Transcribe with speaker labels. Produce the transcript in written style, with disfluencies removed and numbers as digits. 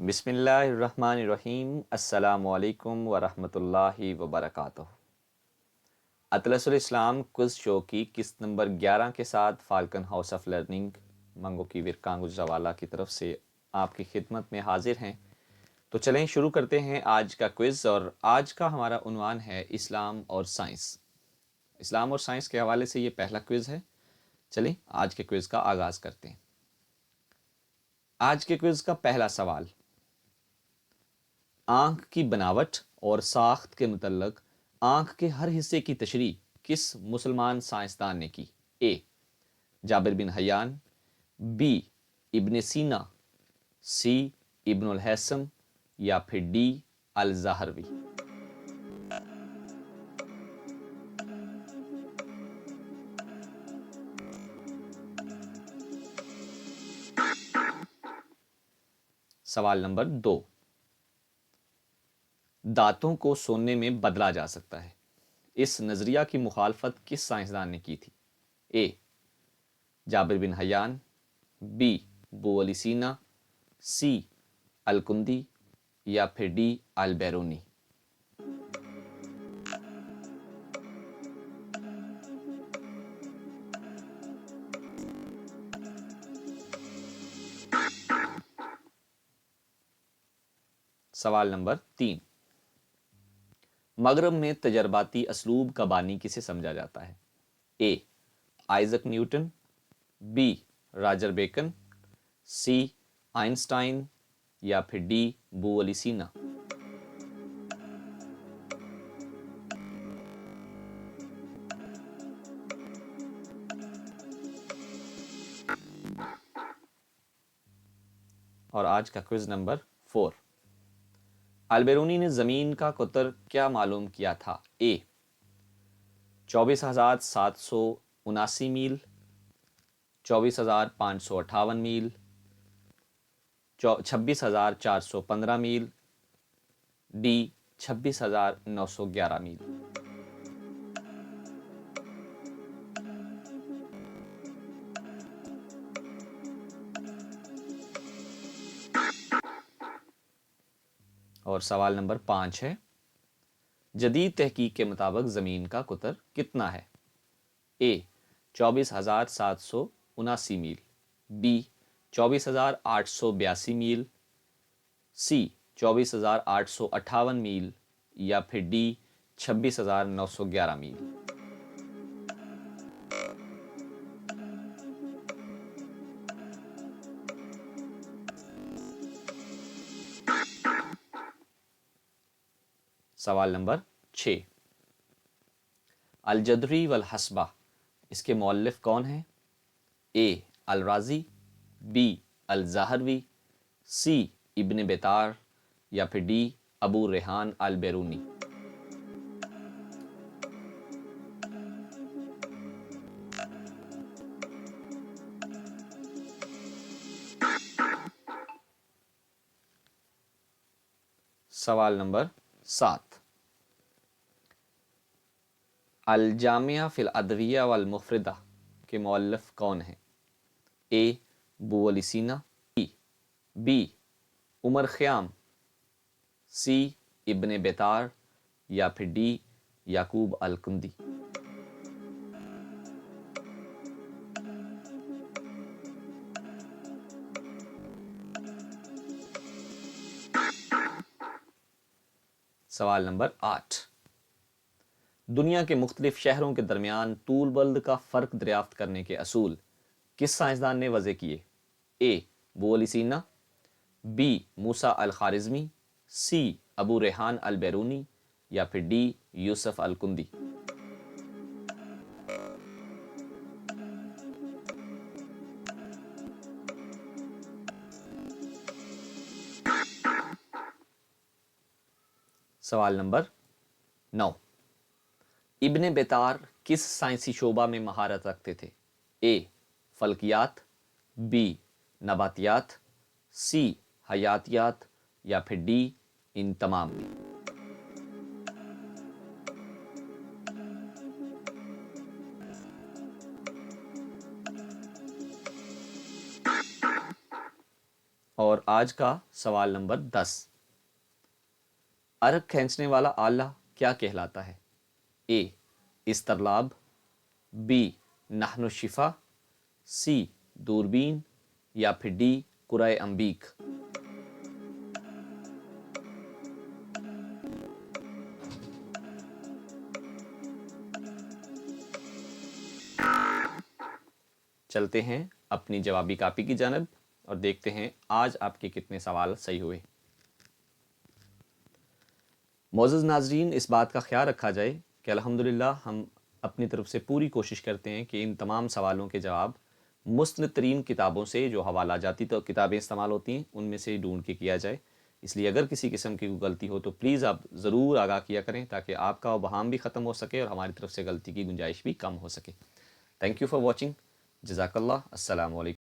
Speaker 1: بسم اللہ الرحمن الرحیم۔ السلام علیکم ورحمۃ اللہ وبرکاتہ۔ اطلس الاسلام کوئز شو کی قسط نمبر 11 کے ساتھ فالکن ہاؤس آف لرننگ منگو کی ورکان گجرانوالہ کی طرف سے آپ کی خدمت میں حاضر ہیں۔ تو چلیں شروع کرتے ہیں آج کا کوئز، اور آج کا ہمارا عنوان ہے اسلام اور سائنس۔ اسلام اور سائنس کے حوالے سے یہ پہلا کوئز ہے۔ چلیں آج کے کوئز کا آغاز کرتے ہیں۔ آج کے کوئز کا پہلا سوال، آنکھ کی بناوٹ اور ساخت کے متعلق آنکھ کے ہر حصے کی تشریح کس مسلمان سائنسدان نے کی؟ اے جابر بن حیان، بی ابن سینا، سی ابن الہیثم، یا پھر ڈی الزہروی۔ سوال نمبر 2، دانتوں کو سونے میں بدلا جا سکتا ہے، اس نظریہ کی مخالفت کس سائنسدان نے کی تھی؟ اے جابر بن حیان، بی بو علی سینا، سی الکندی، یا پھر ڈی البیرونی۔ سوال نمبر 3، مغرب میں تجرباتی اسلوب کا بانی کسے سمجھا جاتا ہے؟ A Isaac Newton, B Roger Bacon, C Einstein, یا پھر ڈی بو علی سینا۔ اور آج کا کوئز نمبر 4، البیرونی نے زمین کا قطر کیا معلوم کیا تھا؟ اے 24,779 میل، 24,558 میل، 26,415 میل، ڈی 26,911 میل۔ اور سوال نمبر 5 ہے، جدید تحقیق کے مطابق زمین کا قطر کتنا ہے؟ اے 24,779 میل، بی 24,882 میل، سی 24,858 میل، یا پھر ڈی 26,911 میل۔ سوال نمبر 6، الجدری والحسبہ اس کے مؤلف کون ہیں؟ اے الرازی، بی الزہروی، سی ابن بیتار، یا پھر ڈی ابو ریحان البیرونی۔ سوال نمبر 7، الجامعہ فی الادویہ والمفردہ کے مؤلف کون ہیں؟ اے بو علی سینا، بی عمر خیام، سی ابن بیتار، یا پھر ڈی یعقوب الکندی۔ سوال نمبر 8، دنیا کے مختلف شہروں کے درمیان طول بلد کا فرق دریافت کرنے کے اصول کس سائنسدان نے وضع کیے؟ اے بو علی سینا، بی موسیٰ الخوارزمی، سی ابو ریحان البیرونی، یا پھر ڈی یوسف الکندی۔ سوال نمبر 9، ابن بیتار کس سائنسی شعبہ میں مہارت رکھتے تھے؟ اے فلکیات، بی نباتیات، سی حیاتیات، یا پھر ڈی ان تمام میں۔ اور آج کا سوال نمبر 10، عرق کھینچنے والا آلہ کیا کہلاتا ہے؟ اے استرلاب، بی نحن الشفا، سی دوربین، یا پھر ڈی قرۂ امبیک۔ چلتے ہیں اپنی جوابی کاپی کی جانب اور دیکھتے ہیں آج آپ کے کتنے سوال صحیح ہوئے۔ معزز ناظرین، اس بات کا خیال رکھا جائے کہ الحمدللہ ہم اپنی طرف سے پوری کوشش کرتے ہیں کہ ان تمام سوالوں کے جواب مستند ترین کتابوں سے جو حوالہ جاتی تو کتابیں استعمال ہوتی ہیں ان میں سے ڈھونڈ کے کیا جائے۔ اس لیے اگر کسی قسم کی کوئی غلطی ہو تو پلیز آپ ضرور آگاہ کیا کریں تاکہ آپ کا ابہام بھی ختم ہو سکے اور ہماری طرف سے غلطی کی گنجائش بھی کم ہو سکے۔ تھینک یو فار واچنگ، جزاک اللہ، السلام علیکم۔